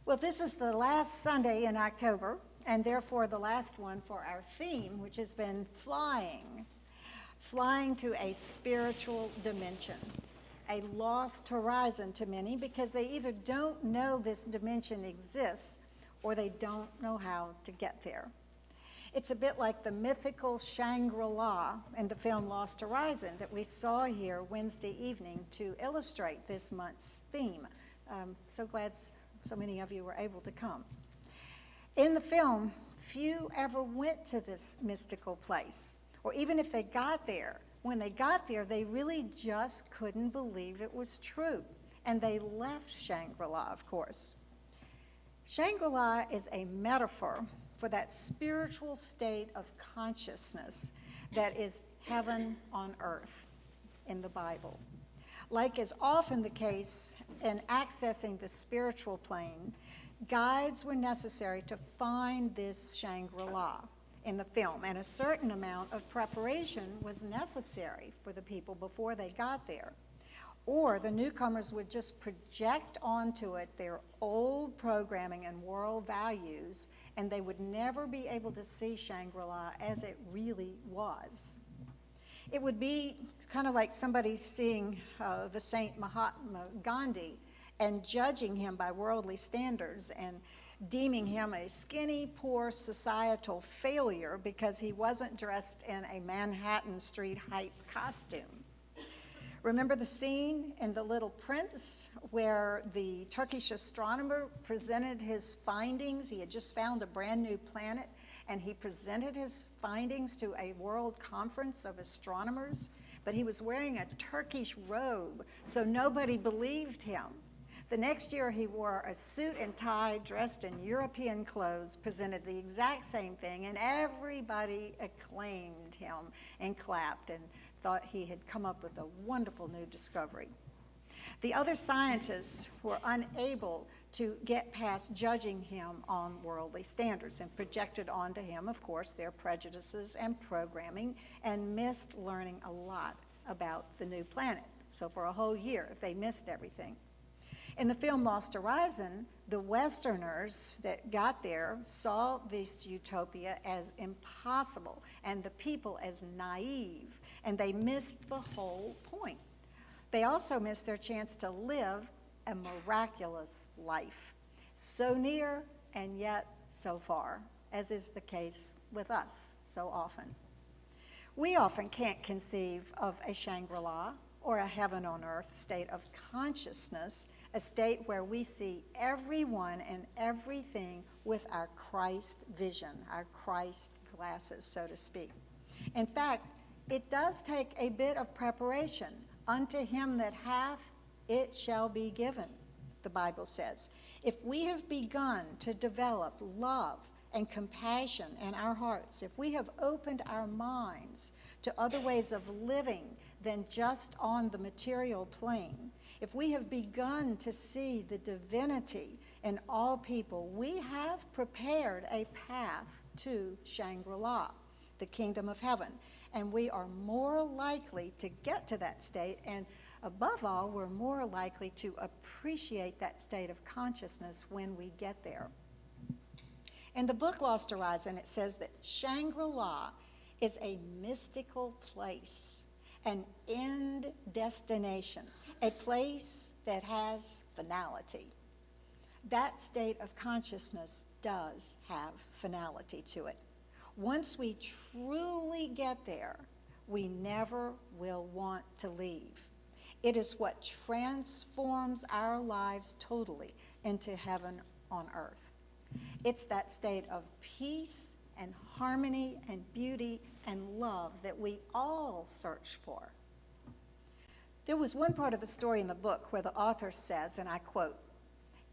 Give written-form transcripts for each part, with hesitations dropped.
Well, this is the last Sunday in October, and therefore the last one for our theme, which has been flying to a spiritual dimension, a lost horizon to many because they either don't know this dimension exists or they don't know how to get there. It's a bit like the mythical Shangri-La in the film Lost Horizon that we saw here Wednesday evening to illustrate this month's theme. So glad so many of you were able to come. In the film, few ever went to this mystical place, or even if they got there, when they got there, they really just couldn't believe it was true, and they left Shangri-La, of course. Shangri-La is a metaphor for that spiritual state of consciousness that is heaven on earth in the Bible. Like is often the case in accessing the spiritual plane, guides were necessary to find this Shangri-La in the film, and a certain amount of preparation was necessary for the people before they got there. Or the newcomers would just project onto it their old programming and moral values, and they would never be able to see Shangri-La as it really was. It would be kind of like somebody seeing the Saint Mahatma Gandhi and judging him by worldly standards and deeming him a skinny, poor societal failure because he wasn't dressed in a Manhattan Street hype costume. Remember the scene in The Little Prince where the Turkish astronomer presented his findings? He had just found a brand new planet, and he presented his findings to a world conference of astronomers, but he was wearing a Turkish robe, so nobody believed him. The next year he wore a suit and tie, dressed in European clothes, presented the exact same thing, and everybody acclaimed him and clapped and thought he had come up with a wonderful new discovery. The other scientists were unable to get past judging him on worldly standards and projected onto him, of course, their prejudices and programming, and missed learning a lot about the new planet. So for a whole year, they missed everything. In the film Lost Horizon, the Westerners that got there saw this utopia as impossible and the people as naive, and they missed the whole point. They also missed their chance to live a miraculous life, so near and yet so far, as is the case with us so often. We often can't conceive of a Shangri-La or a heaven on earth state of consciousness, a state where we see everyone and everything with our Christ vision, our Christ glasses, so to speak. In fact, it does take a bit of preparation. Unto him that hath, it shall be given, the Bible says. If we have begun to develop love and compassion in our hearts, if we have opened our minds to other ways of living than just on the material plane, if we have begun to see the divinity in all people, we have prepared a path to Shangri-La, the kingdom of heaven. And we are more likely to get to that state, and above all, we're more likely to appreciate that state of consciousness when we get there. In the book Lost Horizon, it says that Shangri-La is a mystical place, an end destination, a place that has finality. That state of consciousness does have finality to it. Once we truly get there, we never will want to leave. It is what transforms our lives totally into heaven on earth. It's that state of peace and harmony and beauty and love that we all search for. There was one part of the story in the book where the author says, and I quote,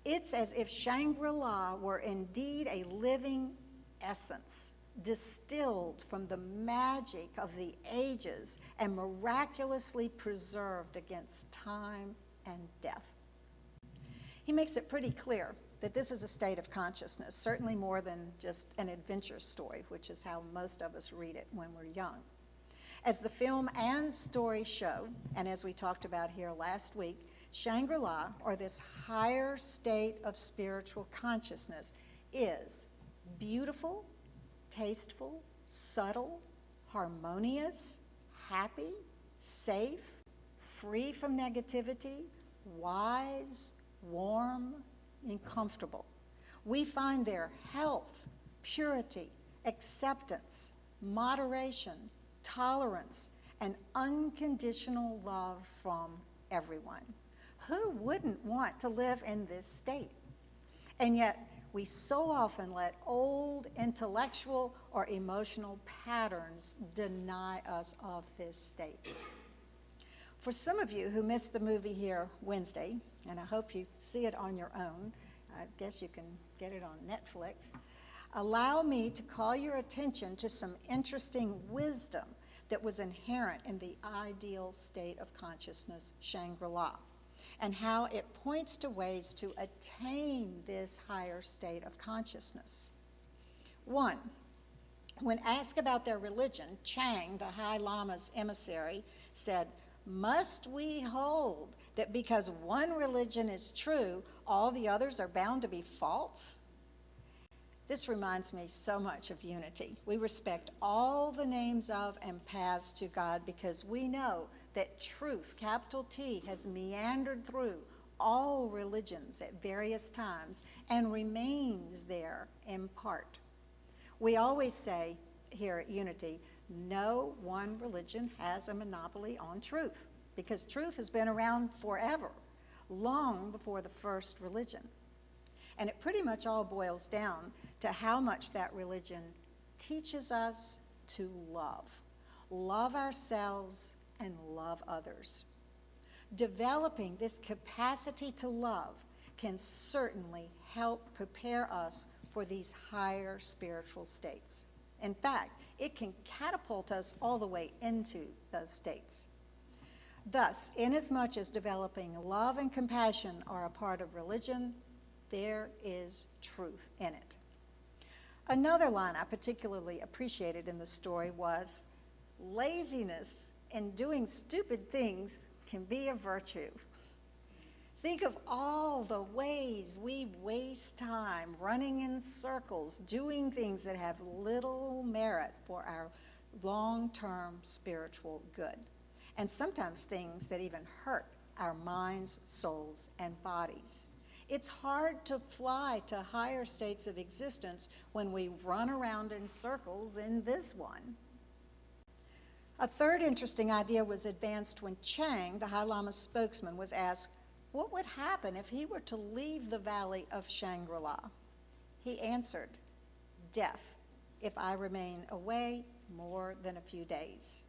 "It's as if Shangri-La were indeed a living essence, distilled from the magic of the ages and miraculously preserved against time and death." He makes it pretty clear that this is a state of consciousness, certainly more than just an adventure story, which is how most of us read it when we're young. As the film and story show, and as we talked about here last week, Shangri-La, or this higher state of spiritual consciousness, is beautiful, tasteful, subtle, harmonious, happy, safe, free from negativity, wise, warm, and comfortable. We find there health, purity, acceptance, moderation, tolerance, and unconditional love from everyone. Who wouldn't want to live in this state? And yet, we so often let old intellectual or emotional patterns deny us of this state. For some of you who missed the movie here Wednesday, and I hope you see it on your own, I guess you can get it on Netflix, allow me to call your attention to some interesting wisdom that was inherent in the ideal state of consciousness, Shangri-La, and how it points to ways to attain this higher state of consciousness. One, when asked about their religion, Chang, the High Lama's emissary, said, "Must we hold that because one religion is true, all the others are bound to be false?" This reminds me so much of unity. We respect all the names of and paths to God because we know that truth, capital T, has meandered through all religions at various times and remains there in part. We always say here at Unity, no one religion has a monopoly on truth because truth has been around forever, long before the first religion. And it pretty much all boils down to how much that religion teaches us to love ourselves and love others. Developing this capacity to love can certainly help prepare us for these higher spiritual states. In fact, it can catapult us all the way into those states. Thus, inasmuch as developing love and compassion are a part of religion, there is truth in it. Another line I particularly appreciated in the story was, "Laziness and doing stupid things can be a virtue." Think of all the ways we waste time running in circles, doing things that have little merit for our long-term spiritual good, and sometimes things that even hurt our minds, souls, and bodies. It's hard to fly to higher states of existence when we run around in circles in this one. A third interesting idea was advanced when Chang, the High Lama's spokesman, was asked what would happen if he were to leave the valley of Shangri-La. He answered, "Death, if I remain away more than a few days."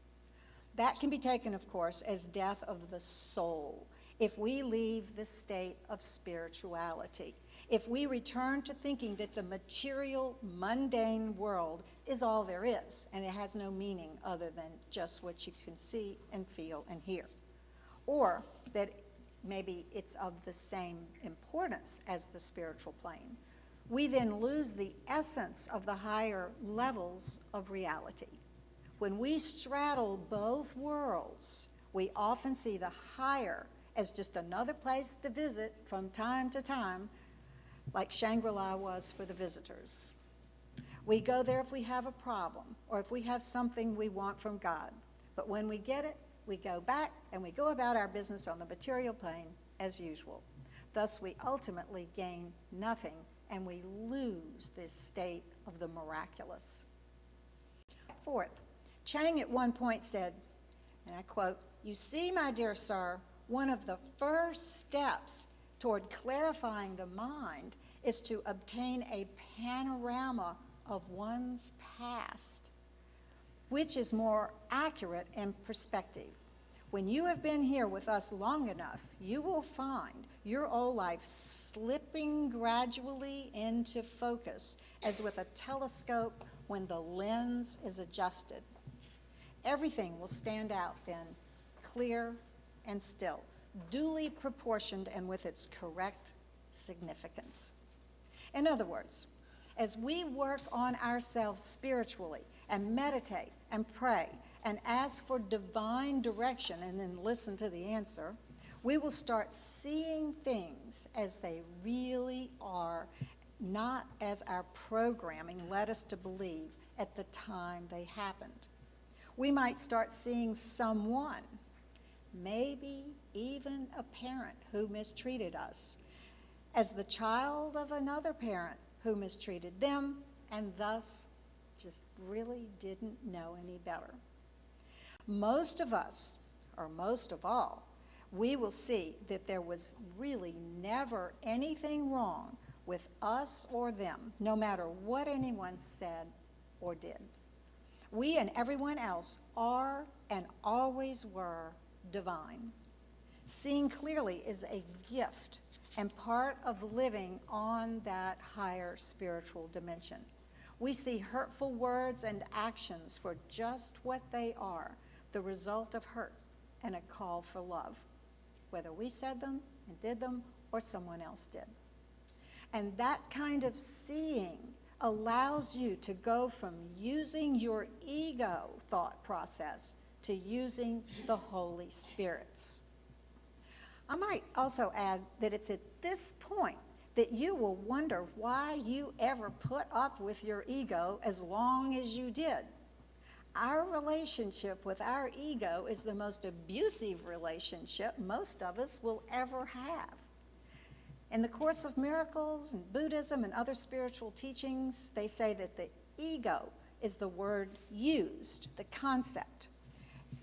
That can be taken, of course, as death of the soul, if we leave the state of spirituality, if we return to thinking that the material, mundane world is all there is, and it has no meaning other than just what you can see and feel and hear, or that maybe it's of the same importance as the spiritual plane, we then lose the essence of the higher levels of reality. When we straddle both worlds, we often see the higher as just another place to visit from time to time, like Shangri-La was for the visitors. We go there if we have a problem or if we have something we want from God. But when we get it, we go back and we go about our business on the material plane as usual. Thus, we ultimately gain nothing and we lose this state of the miraculous. Fourth, Chang at one point said, and I quote, "You see, my dear sir, one of the first steps toward clarifying the mind is to obtain a panorama of one's past, which is more accurate in perspective. When you have been here with us long enough, you will find your old life slipping gradually into focus, as with a telescope when the lens is adjusted. Everything will stand out then, clear and still, duly proportioned and with its correct significance." In other words, as we work on ourselves spiritually and meditate and pray and ask for divine direction and then listen to the answer, We will start seeing things as they really are, not as our programming led us to believe at the time they happened. We might start seeing someone, maybe even a parent who mistreated us, as the child of another parent who mistreated them and thus just really didn't know any better. Most of us, or most of all, we will see that there was really never anything wrong with us or them, no matter what anyone said or did. We and everyone else are and always were divine. Seeing clearly is a gift and part of living on that higher spiritual dimension. We see hurtful words and actions for just what they are, the result of hurt and a call for love, whether we said them and did them or someone else did. And that kind of seeing allows you to go from using your ego thought process to using the Holy Spirit's. I might also add that it's at this point that you will wonder why you ever put up with your ego as long as you did. Our relationship with our ego is the most abusive relationship most of us will ever have. In the Course of Miracles and Buddhism and other spiritual teachings, they say that the ego is the word used, the concept,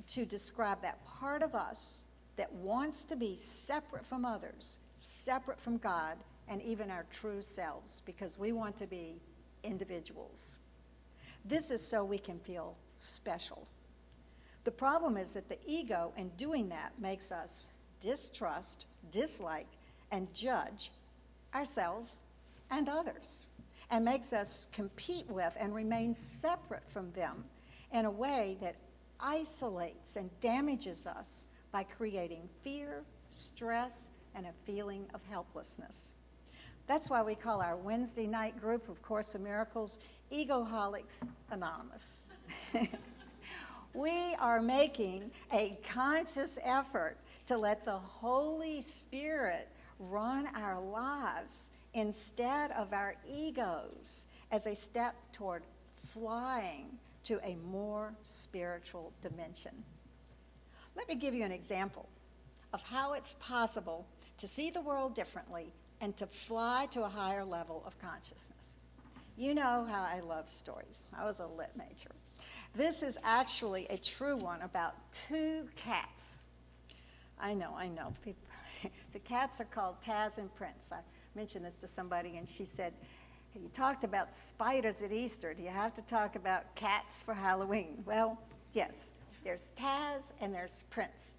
to describe that part of us that wants to be separate from others, separate from God, and even our true selves, because we want to be individuals. This is so we can feel special. The problem is that the ego, in doing that, makes us distrust, dislike, and judge ourselves and others, and makes us compete with and remain separate from them in a way that isolates and damages us by creating fear, stress, and a feeling of helplessness. That's why we call our Wednesday night group of Course of Miracles Egoholics Anonymous. We are making a conscious effort to let the Holy Spirit run our lives instead of our egos as a step toward flying to a more spiritual dimension. Let me give you an example of how it's possible to see the world differently and to fly to a higher level of consciousness. You know how I love stories. I was a lit major. This is actually a true one about two cats. I know. The cats are called Taz and Prince. I mentioned this to somebody and she said, you talked about spiders at Easter. Do you have to talk about cats for Halloween? Well, yes. There's Taz and there's Prince.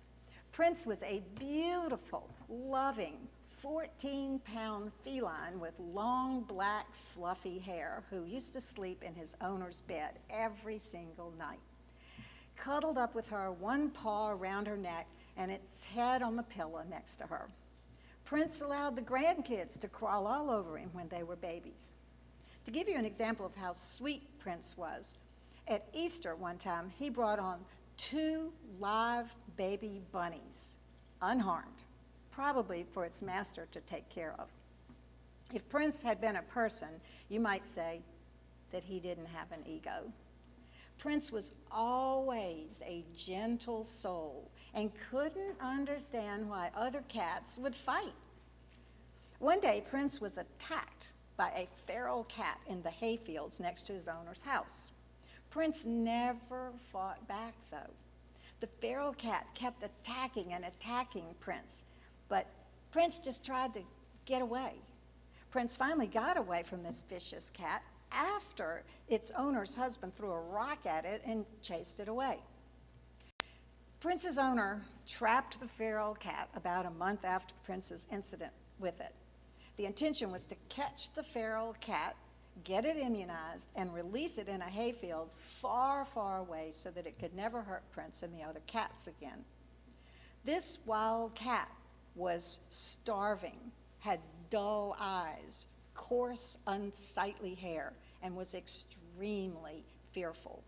Prince was a beautiful, loving, 14-pound feline with long, black, fluffy hair who used to sleep in his owner's bed every single night. Cuddled up with her, one paw around her neck and its head on the pillow next to her. Prince allowed the grandkids to crawl all over him when they were babies. To give you an example of how sweet Prince was, at Easter one time he brought on 2 live baby bunnies, unharmed, probably for its master to take care of. If Prince had been a person, you might say that he didn't have an ego. Prince was always a gentle soul and couldn't understand why other cats would fight. One day, Prince was attacked by a feral cat in the hayfields next to his owner's house. Prince never fought back, though. The feral cat kept attacking and attacking Prince, but Prince just tried to get away. Prince finally got away from this vicious cat after its owner's husband threw a rock at it and chased it away. Prince's owner trapped the feral cat about a month after Prince's incident with it. The intention was to catch the feral cat, get it immunized, and release it in a hayfield far, far away so that it could never hurt Prince and the other cats again. This wild cat was starving, had dull eyes, coarse, unsightly hair, and was extremely fearful.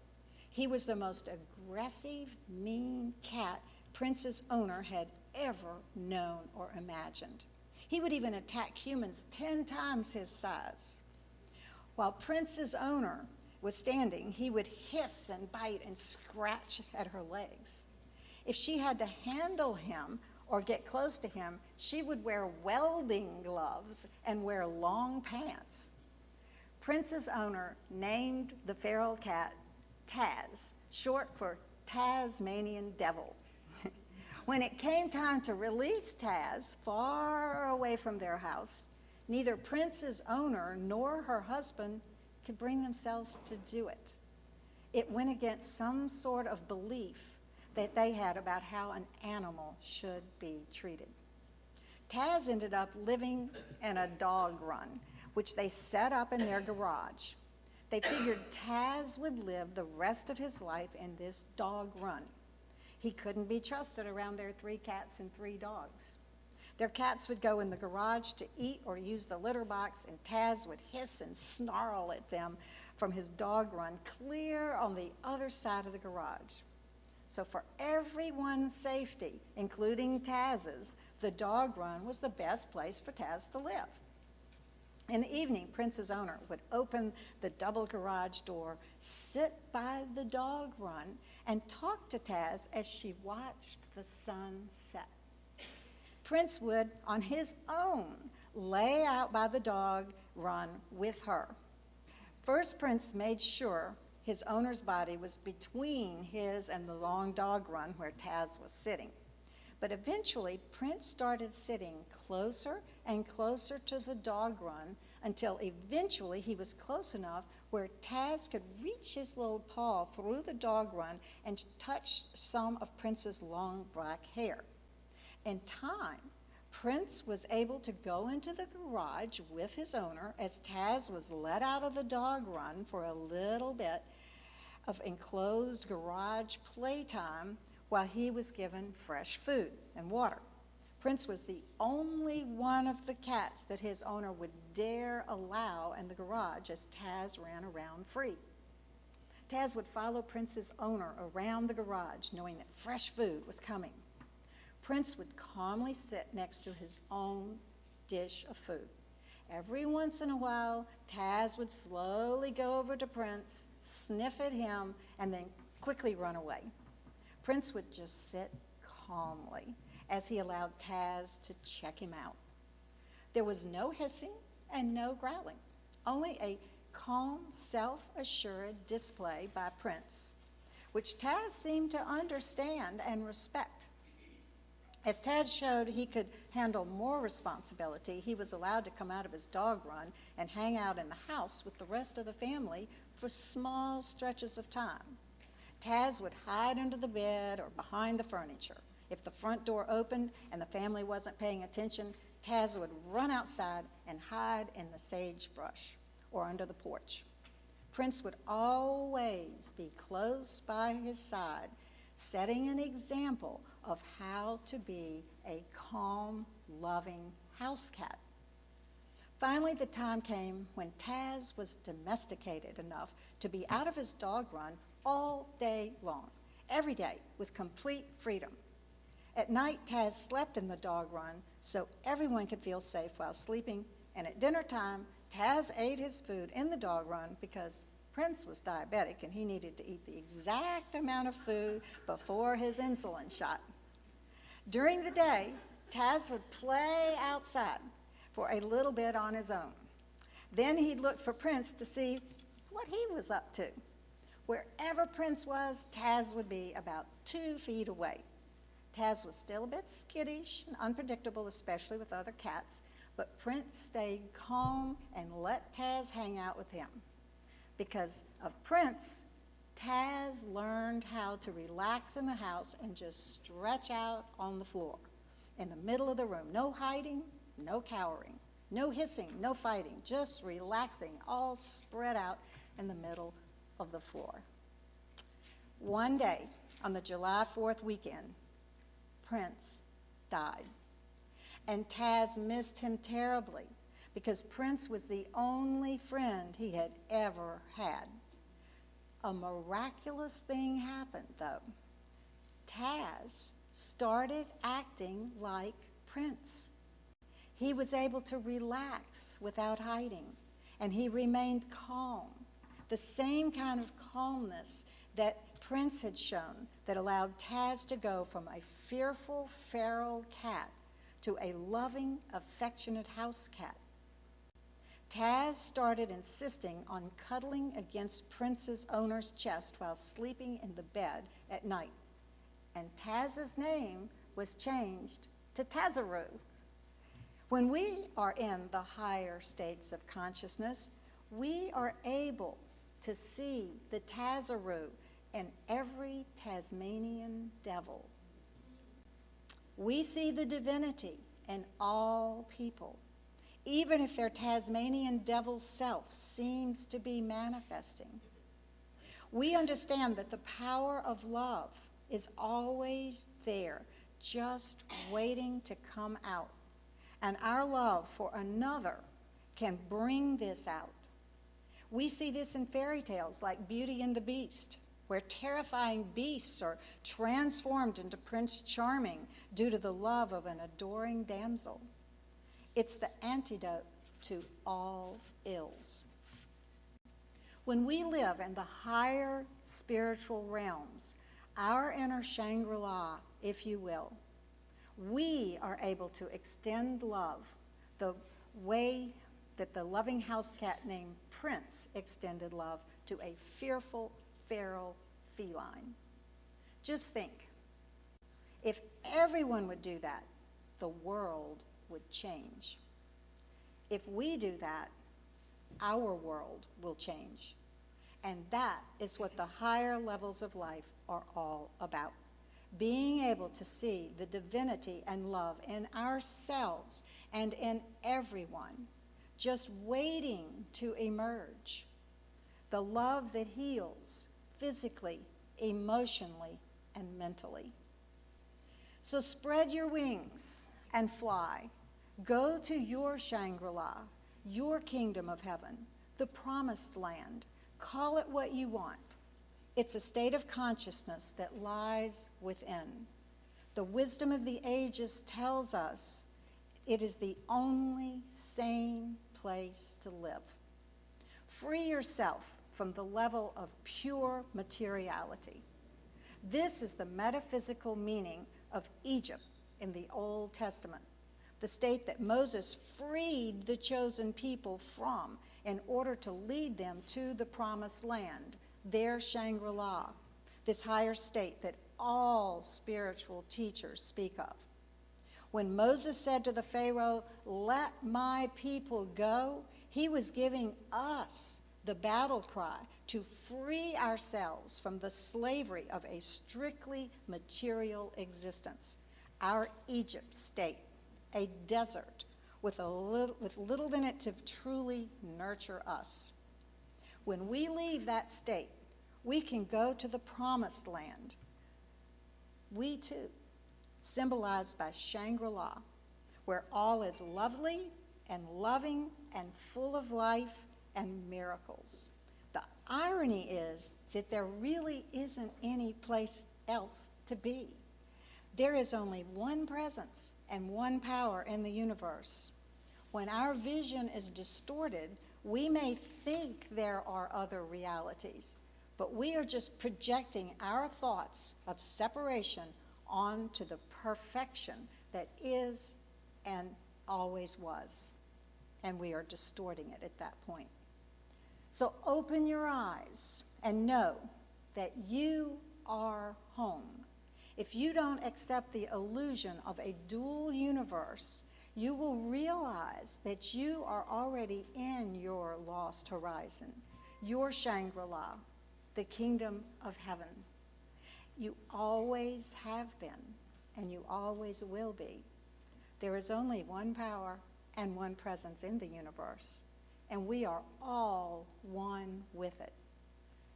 He was the most aggressive, mean cat Prince's owner had ever known or imagined. He would even attack humans 10 times his size. While Prince's owner was standing, he would hiss and bite and scratch at her legs. If she had to handle him or get close to him, she would wear welding gloves and wear long pants. Prince's owner named the feral cat Taz, short for Tasmanian Devil. When it came time to release Taz far away from their house, neither Prince's owner nor her husband could bring themselves to do it. It went against some sort of belief that they had about how an animal should be treated. Taz ended up living in a dog run, which they set up in their garage. They figured Taz would live the rest of his life in this dog run. He couldn't be trusted around their 3 cats and 3 dogs. Their cats would go in the garage to eat or use the litter box, and Taz would hiss and snarl at them from his dog run clear on the other side of the garage. So for everyone's safety, including Taz's, the dog run was the best place for Taz to live. In the evening, Prince's owner would open the double garage door, sit by the dog run, and talk to Taz as she watched the sun set. Prince would, on his own, lay out by the dog run with her. First, Prince made sure his owner's body was between his and the long dog run where Taz was sitting. But eventually, Prince started sitting closer and closer to the dog run until eventually he was close enough where Taz could reach his little paw through the dog run and touch some of Prince's long black hair. In time, Prince was able to go into the garage with his owner as Taz was let out of the dog run for a little bit of enclosed garage playtime while he was given fresh food and water. Prince was the only one of the cats that his owner would dare allow in the garage as Taz ran around free. Taz would follow Prince's owner around the garage, knowing that fresh food was coming. Prince would calmly sit next to his own dish of food. Every once in a while, Taz would slowly go over to Prince, sniff at him, and then quickly run away. Prince would just sit calmly as he allowed Taz to check him out. There was no hissing and no growling, only a calm, self-assured display by Prince, which Taz seemed to understand and respect. As Taz showed he could handle more responsibility, he was allowed to come out of his dog run and hang out in the house with the rest of the family for small stretches of time. Taz would hide under the bed or behind the furniture. If the front door opened and the family wasn't paying attention, Taz would run outside and hide in the sagebrush or under the porch. Prince would always be close by his side, setting an example of how to be a calm, loving house cat. Finally, the time came when Taz was domesticated enough to be out of his dog run all day long, every day, with complete freedom. At night, Taz slept in the dog run so everyone could feel safe while sleeping, and at dinner time, Taz ate his food in the dog run because Prince was diabetic and he needed to eat the exact amount of food before his insulin shot. During the day, Taz would play outside for a little bit on his own. Then he'd look for Prince to see what he was up to. Wherever Prince was, Taz would be about 2 feet away. Taz was still a bit skittish and unpredictable, especially with other cats, but Prince stayed calm and let Taz hang out with him. Because of Prince, Taz learned how to relax in the house and just stretch out on the floor in the middle of the room. No hiding, no cowering, no hissing, no fighting, just relaxing, all spread out in the middle of the floor. One day, on the July 4th weekend, Prince died. And Taz missed him terribly because Prince was the only friend he had ever had. A miraculous thing happened, though. Taz started acting like Prince. He was able to relax without hiding, and he remained calm, the same kind of calmness that Prince had shown that allowed Taz to go from a fearful feral cat to a loving, affectionate house cat. Taz started insisting on cuddling against Prince's owner's chest while sleeping in the bed at night, and Taz's name was changed to Tazaroo. When we are in the higher states of consciousness, we are able to see the Tazaroo in every Tasmanian devil. We see the divinity in all people, even if their Tasmanian devil self seems to be manifesting. We understand that the power of love is always there, just waiting to come out. And our love for another can bring this out. We see this in fairy tales like Beauty and the Beast, where terrifying beasts are transformed into Prince Charming due to the love of an adoring damsel. It's the antidote to all ills. When we live in the higher spiritual realms, our inner Shangri-La, if you will, we are able to extend love the way that the loving house cat named Prince extended love to a fearful, feral feline. Just think, if everyone would do that, the world would change. If we do that, our world will change. And that is what the higher levels of life are all about. Being able to see the divinity and love in ourselves and in everyone, just waiting to emerge. The love that heals physically, emotionally, and mentally. So spread your wings and fly. Go to your Shangri-La, your kingdom of heaven, the promised land. Call it what you want. It's a state of consciousness that lies within. The wisdom of the ages tells us it is the only sane place to live. Free yourself from the level of pure materiality. This is the metaphysical meaning of Egypt in the Old Testament, the state that Moses freed the chosen people from in order to lead them to the promised land, their Shangri-La, this higher state that all spiritual teachers speak of. When Moses said to the Pharaoh, "Let my people go," he was giving us the battle cry to free ourselves from the slavery of a strictly material existence, our Egypt state, a desert with little in it to truly nurture us. When we leave that state, we can go to the promised land. We too, symbolized by Shangri-La, where all is lovely and loving and full of life and miracles. The irony is that there really isn't any place else to be. There is only one presence and one power in the universe. When our vision is distorted, we may think there are other realities, but we are just projecting our thoughts of separation onto the perfection that is and always was, and we are distorting it at that point. So open your eyes and know that you are home. If you don't accept the illusion of a dual universe, you will realize that you are already in your lost horizon, your Shangri-La, the kingdom of heaven. You always have been, and you always will be. There is only one power and one presence in the universe, and we are all one with it.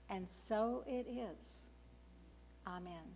And so it is. Amen.